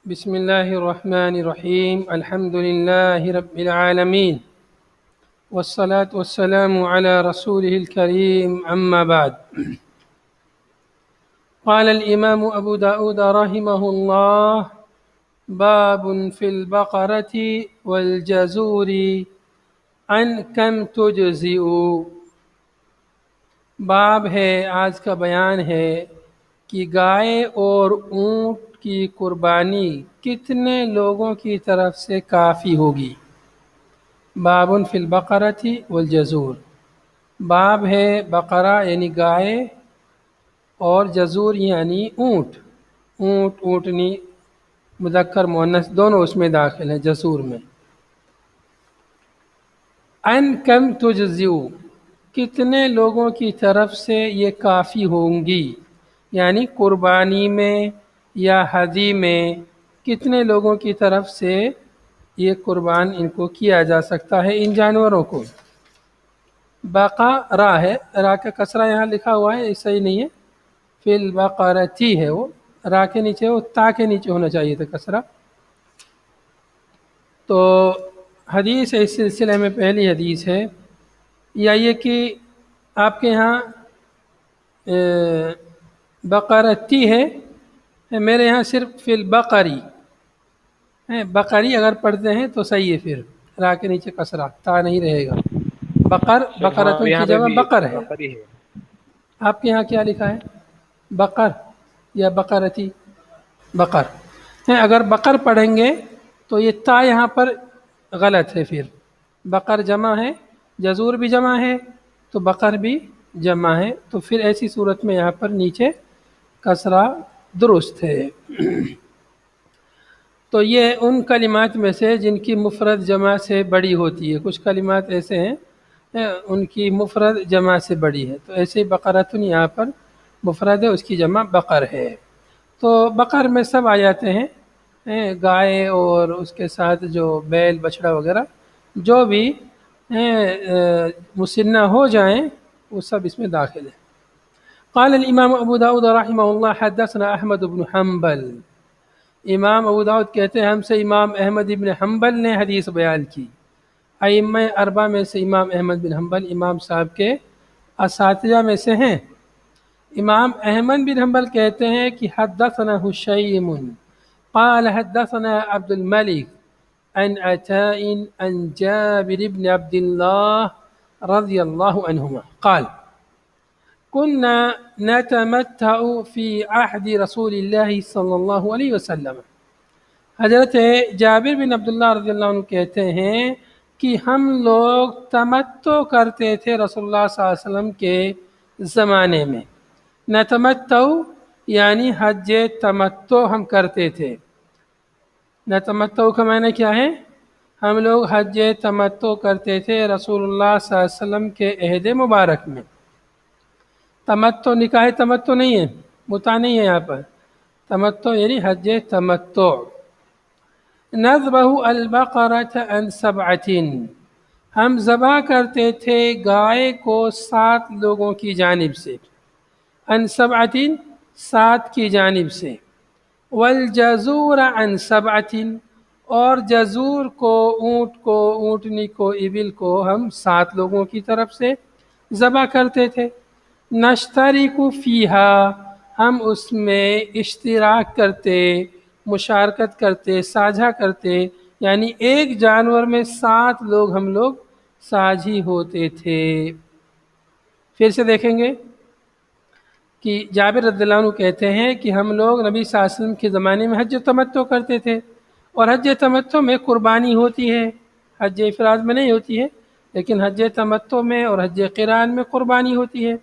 بسم الله الرحمن الرحيم الحمد لله رب العالمين والصلاة والسلام على رسوله الكريم أما بعد. قال الإمام أبو داود رحمه الله: باب في البقرة والجزور عن كم تجزئ. باب ہے، آج کا بیان ہے کہ گائے اور اونٹ کی قربانی کتنے لوگوں کی طرف سے کافی ہوگی۔ باب فی البقرۃ والجزور، باب ہے بقرہ یعنی گائے اور جزور یعنی اونٹ، اونٹنی مذکر مؤنث دونوں اس میں داخل ہیں جزور میں۔ ان کم تجزئ، کتنے لوگوں کی طرف سے یہ کافی ہوں گی، یعنی قربانی میں یا ہدی میں کتنے لوگوں کی طرف سے یہ قربان ان کو کیا جا سکتا ہے، ان جانوروں کو۔ بقا را ہے، را کا کسرہ یہاں لکھا ہوا ہے، صحیح نہیں ہے، فی البقرتی ہے، وہ را کے نیچے، وہ تا کے نیچے ہونا چاہیے تھا کسرہ۔ تو حدیث اس سلسلے میں پہلی حدیث ہے، یا یہ کہ آپ کے یہاں بقرتی ہے، میرے یہاں صرف فی البقری ہے۔ بقری اگر پڑھتے ہیں تو صحیح ہے، پھر را کے نیچے کسرہ، تا نہیں رہے گا۔ بقرتن کی جمع بقر ہے۔ آپ کے یہاں کیا لکھا ہے، بقر یا بقرتی؟ بقر ہے۔ اگر بقر پڑھیں گے تو یہ تا یہاں پر غلط ہے، پھر بقر جمع ہے، جزور بھی جمع ہے تو بقر بھی جمع ہے، تو پھر ایسی صورت میں یہاں پر نیچے کسرہ درست ہے۔ تو یہ ان کلمات میں سے جن کی مفرد جمع سے بڑی ہوتی ہے، کچھ کلمات ایسے ہیں ان کی مفرد جمع سے بڑی ہے، تو ایسے بقرتن یہاں پر مفرد ہے، اس کی جمع بقر ہے۔ تو بقر میں سب آ جاتے ہیں، گائے اور اس کے ساتھ جو بیل بچڑا وغیرہ جو بھی مسنہ ہو جائیں وہ سب اس میں داخل ہے۔ قال الامام ابو داود رحمہ اللہ حدثنا احمد بن حنبل، امام ابو داود کہتے ہیں ہم سے امام احمد بن حنبل نے حدیث بیان کی۔ ائمہ اربعہ میں سے امام احمد بن حنبل امام صاحب کے اساتذہ میں سے ہیں۔ امام احمد بن حنبل کہتے ہیں کہ حدثنا حشیم قال حدثنا عبد الملک عن عطاء عن جابر بن عبد الله رضی اللہ عنہما قال كنا نتمتع في عهد رسول الله صلی اللہ علیہ وسلم۔ حضرت جابر بن عبداللہ رضی اللہ عنہ کہتے ہیں کہ ہم لوگ تمتع کرتے تھے رسول اللہ صلی اللہ علیہ وسلم کے زمانے میں۔ نتمتع یعنی حج تمتع ہم کرتے تھے۔ نتمتع کا معنی کیا ہے؟ ہم لوگ حج تمتع کرتے تھے رسول اللہ صلی اللہ علیہ وسلم کے عہد مبارک میں۔ تمتع نکاح تمتع نہیں ہے، متع نہیں ہے یہاں پر، تمتع یعنی حج تمتع۔ نذبح البقرۃ عن سبعۃ، ہم ذبح کرتے تھے گائے کو 7 لوگوں کی جانب سے، عن سبعۃ 7 کی جانب سے، والجزور عن سبعۃ اور جزور کو، اونٹ کو، اونٹنی کو، ابل کو ہم 7 لوگوں کی طرف سے ذبح کرتے تھے۔ نشترک فیہا، ہم اس میں اشتراک کرتے، مشارکت کرتے، ساجھا کرتے، یعنی ایک جانور میں 7 لوگ ہم لوگ ساجھی ہوتے تھے۔ پھر سے دیکھیں گے کہ جابر رضی اللہ عنہ کہتے ہیں کہ ہم لوگ نبی صلی اللہ علیہ وسلم کے زمانے میں حج تمتع کرتے تھے، اور حج تمتع میں قربانی ہوتی ہے، حج افراد میں نہیں ہوتی ہے، لیکن حج تمتع میں اور حج قران میں قربانی ہوتی ہے۔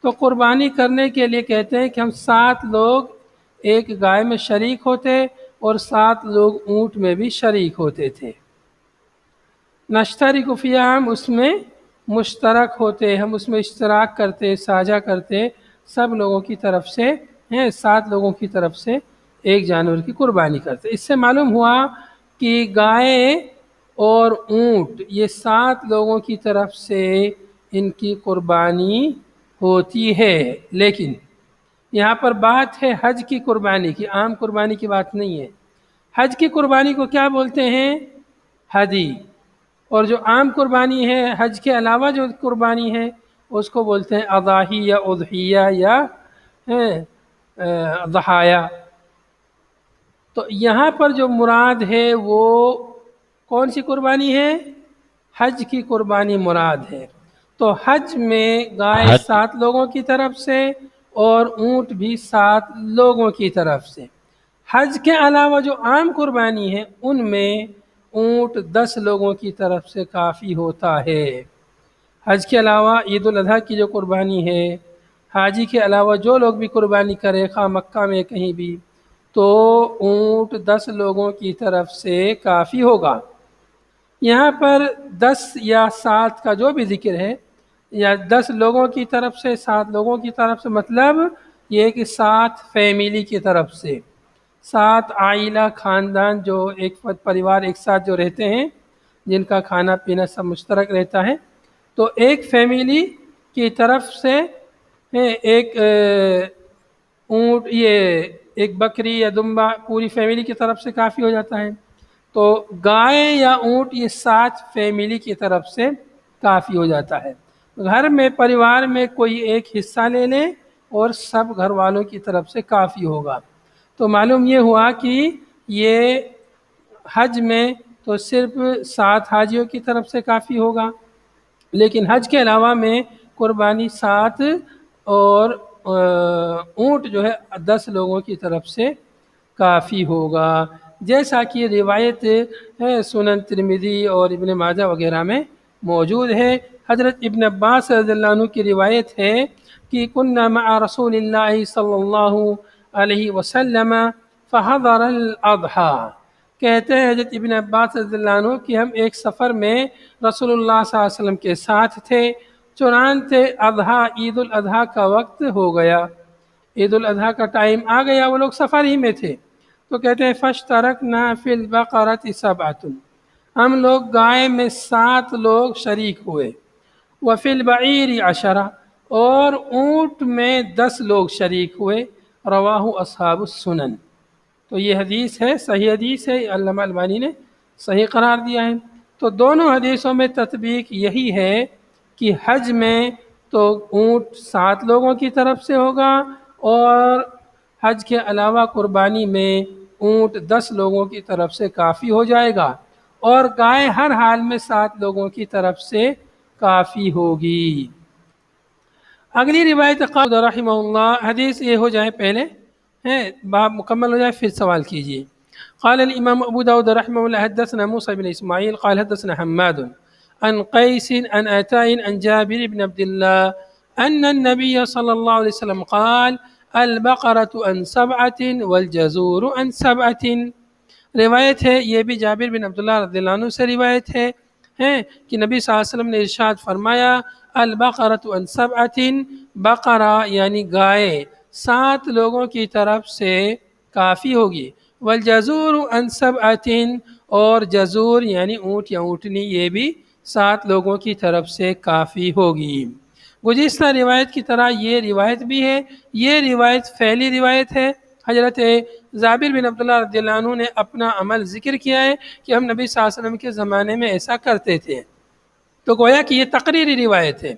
تو قربانی کرنے کے لیے کہتے ہیں کہ ہم 7 لوگ ایک گائے میں شریک ہوتے اور 7 لوگ اونٹ میں بھی شریک ہوتے تھے۔ نشترک فیہا، ہم اس میں مشترک ہوتے، ہم اس میں اشتراک کرتے، ساجھا کرتے، سب لوگوں کی طرف سے 7 لوگوں کی طرف سے ایک جانور کی قربانی کرتے۔ اس سے معلوم ہوا کہ گائے اور اونٹ یہ 7 لوگوں کی طرف سے ان کی قربانی ہوتی ہے، لیکن یہاں پر بات ہے حج کی قربانی کی، عام قربانی کی بات نہیں ہے۔ حج کی قربانی کو کیا بولتے ہیں؟ ہدی. اور جو عام قربانی ہے حج کے علاوہ جو قربانی ہے اس کو بولتے ہیں اضاحی یا اضحیہ یا ضحایا. تو یہاں پر جو مراد ہے وہ کون سی قربانی ہے؟ حج کی قربانی مراد ہے. تو حج میں گائے 7 لوگوں کی طرف سے اور اونٹ بھی 7 لوگوں کی طرف سے. حج کے علاوہ جو عام قربانی ہے ان میں اونٹ 10 لوگوں کی طرف سے کافی ہوتا ہے. حج کے علاوہ عید الاضحیٰ کی جو قربانی ہے، حاجی کے علاوہ جو لوگ بھی قربانی کرے خواہ مکہ میں کہیں بھی، تو اونٹ 10 لوگوں کی طرف سے کافی ہوگا. یہاں پر 10 یا 7 کا جو بھی ذکر ہے، یا 10 لوگوں کی طرف سے 7 لوگوں کی طرف سے، مطلب یہ کہ 7 فیملی کی طرف سے، 7 عائلہ خاندان جو ایک پریوار ایک ساتھ جو رہتے ہیں جن کا کھانا پینا سب مشترک رہتا ہے، تو ایک فیملی کی طرف سے ایک اونٹ، یہ ایک بکری یا دمبا پوری فیملی کی طرف سے کافی ہو جاتا ہے. تو گائے یا اونٹ یہ 7 فیملی کی طرف سے کافی ہو جاتا ہے. گھر میں پریوار میں کوئی ایک حصہ لے لیں اور سب گھر والوں کی طرف سے کافی ہوگا. تو معلوم یہ ہوا کہ یہ حج میں تو صرف 7 حاجیوں کی طرف سے کافی ہوگا، لیکن حج کے علاوہ میں قربانی 7 اور اونٹ جو ہے 10 لوگوں کی طرف سے کافی ہوگا، جیسا کہ روایت سنن ترمذی اور ابن ماجہ وغیرہ میں موجود ہے. حضرت ابن عباس رضی اللہ عنہ کی روایت ہے کہ کننا مع رسول اللہ صلی اللہ علیہ وسلم فحضر الاضحیٰ. کہتے ہیں حضرت ابن عباس رضی اللہ عنہ کہ ہم ایک سفر میں رسول اللہ صلی اللہ علیہ وسلم کے ساتھ تھے، چنانچہ اضحیٰ عید الاضحیٰ کا وقت ہو گیا، عید الاضحیٰ کا ٹائم آ گیا، وہ لوگ سفر ہی میں تھے. تو کہتے ہیں فَاشْتَرَكْنَا فِي الْبَقَرَةِ 7، ہم لوگ گائے میں 7 لوگ شریک ہوئے، وَفِي الْبَعِيرِ 10، اور اونٹ میں 10 لوگ شریک ہوئے. رواہ اصحاب السنن. تو یہ حدیث ہے، صحیح حدیث ہے، علامہ البانی نے صحیح قرار دیا ہے. تو دونوں حدیثوں میں تطبیق یہی ہے کہ حج میں تو اونٹ 7 لوگوں کی طرف سے ہوگا، اور حج کے علاوہ قربانی میں اونٹ 10 لوگوں کی طرف سے کافی ہو جائے گا، اور گائے ہر حال میں 7 لوگوں کی طرف سے کافی ہوگی. اگلی روایت قال رحمہ اللہ، حدیث یہ ہو جائے پہلے باب مکمل ہو جائے پھر سوال کیجیے. قال الامام ابو داود رحمہ اللہ حدثنا موسى بن اسماعیل قال حدثنا حماد عن قیس عن عطاء عن جابر بن عبد الله ان النبي صلی اللہ علیہ وسلم قال البقرة عن 7 والجزور عن 7. روایت ہے یہ بھی جابر بن عبداللہ رضی اللہ عنہ سے روایت ہے کہ نبی صلی اللہ علیہ وسلم نے ارشاد فرمایا البقرة عن 7، بقرہ یعنی گائے 7 لوگوں کی طرف سے کافی ہوگی. والجزور عن 7، اور جزور یعنی اونٹ یا اونٹنی یہ بھی 7 لوگوں کی طرف سے کافی ہوگی. گزشتہ روایت کی طرح یہ روایت بھی ہے، یہ روایت فعلی روایت ہے. حضرت جابر بن عبداللہ رضی اللہ عنہ نے اپنا عمل ذکر کیا ہے کہ ہم نبی صلی اللہ علیہ وسلم کے زمانے میں ایسا کرتے تھے. تو گویا کہ یہ تقریری روایت ہے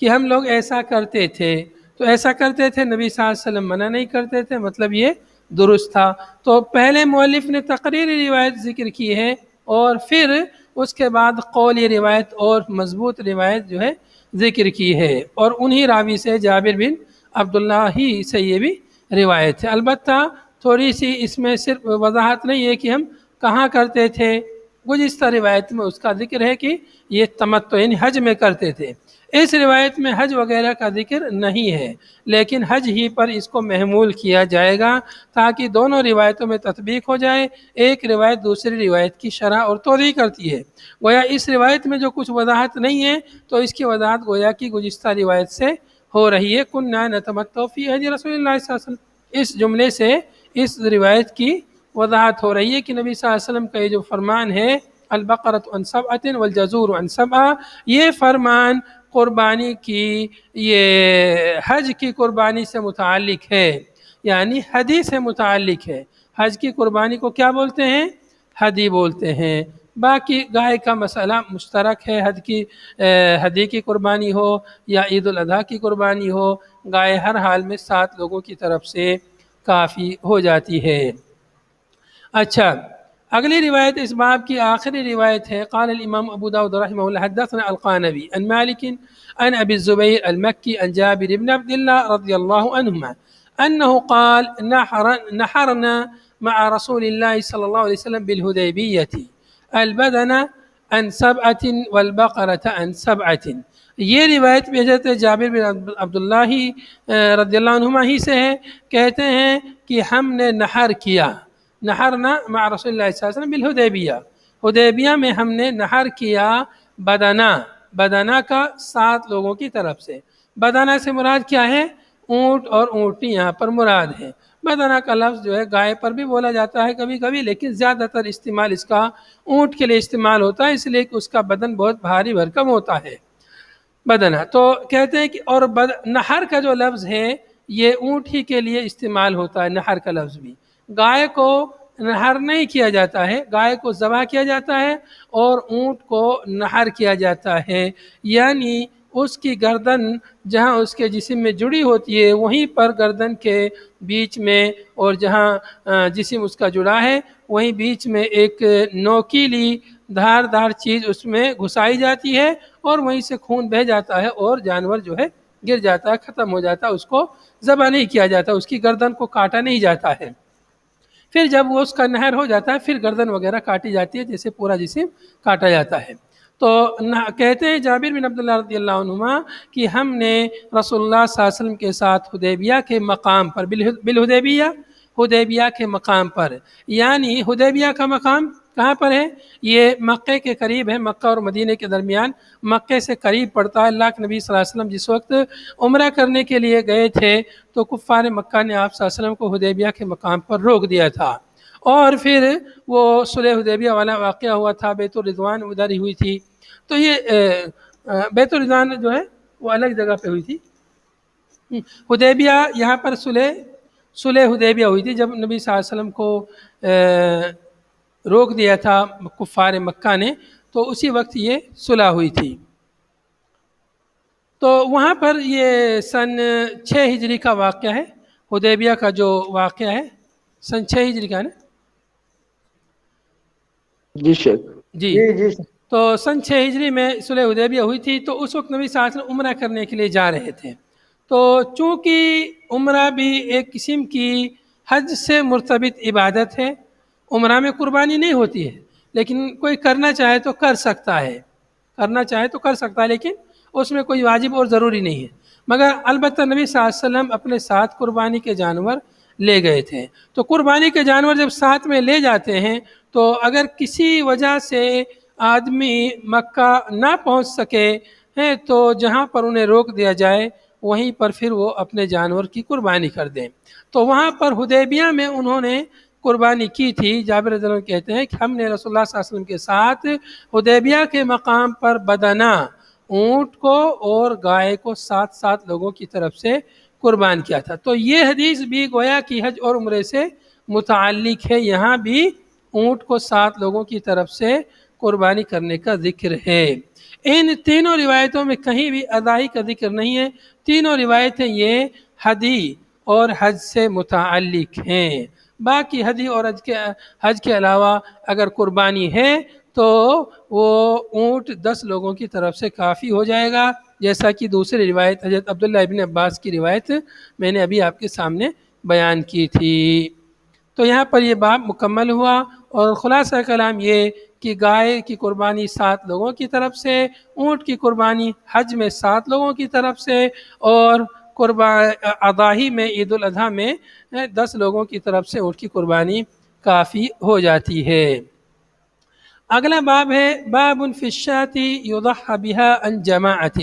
کہ ہم لوگ ایسا کرتے تھے، تو ایسا کرتے تھے، نبی صلی اللہ علیہ وسلم منع نہیں کرتے تھے، مطلب یہ درست تھا. تو پہلے مؤلف نے تقریری روایت ذکر کی ہے، اور پھر اس کے بعد قولی روایت اور مضبوط روایت جو ہے ذکر کی ہے، اور انہی راوی سے جابر بن عبداللہ ہی سے یہ بھی روایت ہے. البتہ تھوڑی سی اس میں صرف وضاحت نہیں ہے کہ ہم کہاں کرتے تھے. گزشتہ روایت میں اس کا ذکر ہے کہ یہ تمتع یعنی حج میں کرتے تھے. اس روایت میں حج وغیرہ کا ذکر نہیں ہے، لیکن حج ہی پر اس کو محمول کیا جائے گا تاکہ دونوں روایتوں میں تطبیق ہو جائے. ایک روایت دوسری روایت کی شرح اور توضیح کرتی ہے. گویا اس روایت میں جو کچھ وضاحت نہیں ہے تو اس کی وضاحت گویا کی گزشتہ روایت سے ہو رہی ہے. کننا نتمتع فی حج رسول اللہ صلی اللہ علیہ وسلم، اس جملے سے اس روایت کی وضاحت ہو رہی ہے کہ نبی صلی اللہ علیہ وسلم کا یہ جو فرمان ہے البقرۃ عن 7 والجزور عن 7، یہ فرمان قربانی کی، یہ حج کی قربانی سے متعلق ہے. یعنی ہدی سے متعلق ہے۔ حج کی قربانی کو کیا بولتے ہیں؟ ہدی بولتے ہیں۔ باقی گائے کا مسئلہ مشترک ہے، ہدی کی قربانی ہو یا عید الاضحیٰ کی قربانی ہو، گائے ہر حال میں 7 لوگوں کی طرف سے کافی ہو جاتی ہے۔ اچھا، اگلی روایت اس باب کی آخری روایت ہے۔ قال الامام ابو داود رحمہ اللہ حدثنا القانبی عن مالک عن ابی الزبیر المکی عن جابر بن عبد اللہ رضی اللہ عنہما انه قال نحرنا مع رسول الله صلی اللہ علیہ وسلم بالحدیبیہ البدن عن 7 والبقرة عن 7۔ یہ روایت بھی حضرت جابر بن عبداللہ رضی اللہ عنہما ہی سے ہے، کہتے ہیں کہ ہم نے نحر کیا، نحرنا مع رسول اللہ صلی اللہ علیہ وسلم بالحدیبیہ، حدیبیہ میں ہم نے نحر کیا بدنا کا 7 لوگوں کی طرف سے۔ بدنا سے مراد کیا ہے؟ اونٹ اور اونٹنی یہاں پر مراد ہے۔ بدنا کا لفظ جو ہے گائے پر بھی بولا جاتا ہے کبھی کبھی، لیکن زیادہ تر استعمال اس کا اونٹ کے لیے استعمال ہوتا ہے، اس لیے کہ اس کا بدن بہت بھاری بھرکم ہوتا ہے بدنا۔ تو کہتے ہیں کہ اور نحر کا جو لفظ ہے یہ اونٹ ہی کے لیے استعمال ہوتا ہے، نحر کا لفظ بھی۔ گائے کو نحر نہیں کیا جاتا ہے، گائے کو ذبح کیا جاتا ہے اور اونٹ کو نحر کیا جاتا ہے، یعنی اس کی گردن جہاں اس کے جسم میں جڑی ہوتی ہے وہیں پر گردن کے بیچ میں، اور جہاں جسم اس کا جڑا ہے وہیں بیچ میں ایک نوکیلی دھاردار چیز اس میں گھسائی جاتی ہے، اور وہیں سے خون بہہ جاتا ہے اور جانور جو ہے گر جاتا ہے، ختم ہو جاتا ہے، اس کو ذبح نہیں کیا جاتا، اس کی گردن کو کاٹا نہیں جاتا ہے۔ پھر جب وہ اس کا نہر ہو جاتا ہے پھر گردن وغیرہ کاٹی جاتی ہے، جیسے پورا جسم کاٹا جاتا ہے۔ تو کہتے ہیں جابر بن عبداللہ رضی اللہ عنہما کہ ہم نے رسول اللہ صلی اللہ علیہ وسلم کے ساتھ حدیبیہ کے مقام پر، بالحدیبیہ، حدیبیہ کے مقام پر، یعنی حدیبیہ کا مقام کہاں پر ہے؟ یہ مکے کے قریب ہے، مکہ اور مدینہ کے درمیان، مکے سے قریب پڑتا ہے۔ اللہ کے نبی صلی اللہ علیہ وسلم جس وقت عمرہ کرنے کے لیے گئے تھے تو کفار مکہ نے آپ صلی اللہ علیہ وسلم کو حدیبیہ کے مقام پر روک دیا تھا، اور پھر وہ صلح حدیبیہ والا واقعہ ہوا تھا، بیت الرضوان ادھر ہی ہوئی تھی۔ تو یہ بیت الرضوان جو ہے وہ الگ جگہ پہ ہوئی تھی، حدیبیہ یہاں پر صلح حدیبیہ ہوئی تھی جب نبی صلی اللہ علیہ وسلم کو روک دیا تھا کفار مکہ نے، تو اسی وقت یہ صلح ہوئی تھی۔ تو وہاں پر یہ سن 6 ہجری کا واقعہ ہے، حدیبیہ کا جو واقعہ ہے سن 6 ہجری کا ہے نا؟ جی شیخ، جی تو سن 6 ہجری میں صلح حدیبیہ ہوئی تھی۔ تو اس وقت نبی صلی اللہ علیہ وسلم عمرہ کرنے کے لیے جا رہے تھے، تو چونکہ عمرہ بھی ایک قسم کی حج سے مرتبط عبادت ہے، عمرہ میں قربانی نہیں ہوتی ہے، لیکن کوئی کرنا چاہے تو کر سکتا ہے، لیکن اس میں کوئی واجب اور ضروری نہیں ہے۔ مگر البتہ نبی صلی اللہ علیہ وسلم اپنے ساتھ قربانی کے جانور لے گئے تھے، تو قربانی کے جانور جب ساتھ میں لے جاتے ہیں تو اگر کسی وجہ سے آدمی مکہ نہ پہنچ سکے ہیں تو جہاں پر انہیں روک دیا جائے وہیں پر پھر وہ اپنے جانور کی قربانی کر دیں۔ تو وہاں پر حدیبیہ میں انہوں نے قربانی کی تھی۔ جابر رضی اللہ عنہ کہتے ہیں کہ ہم نے رسول اللہ صلی اللہ علیہ وسلم کے ساتھ حدیبیہ کے مقام پر بدنا، اونٹ کو اور گائے کو 7 لوگوں کی طرف سے قربان کیا تھا۔ تو یہ حدیث بھی گویا کہ حج اور عمرے سے متعلق ہے، یہاں بھی اونٹ کو 7 لوگوں کی طرف سے قربانی کرنے کا ذکر ہے۔ ان تینوں روایتوں میں کہیں بھی اضاحی کا ذکر نہیں ہے، تینوں روایتیں یہ ہدی اور حج سے متعلق ہیں۔ باقی ہدی اور حج کے علاوہ اگر قربانی ہے تو وہ اونٹ 10 لوگوں کی طرف سے کافی ہو جائے گا، جیسا کہ دوسری روایت حضرت عبداللہ ابن عباس کی روایت میں نے ابھی آپ کے سامنے بیان کی تھی۔ تو یہاں پر یہ باب مکمل ہوا، اور خلاصہ کلام یہ کہ گائے کی قربانی 7 لوگوں کی طرف سے، اونٹ کی قربانی حج میں 7 لوگوں کی طرف سے، اور اضاحی میں عید الاضحیٰ میں 10 لوگوں کی طرف سے اونٹ کی قربانی کافی ہو جاتی ہے۔ اگلا باب ہے باب فی الشاة یضحى بها عن جماعۃ۔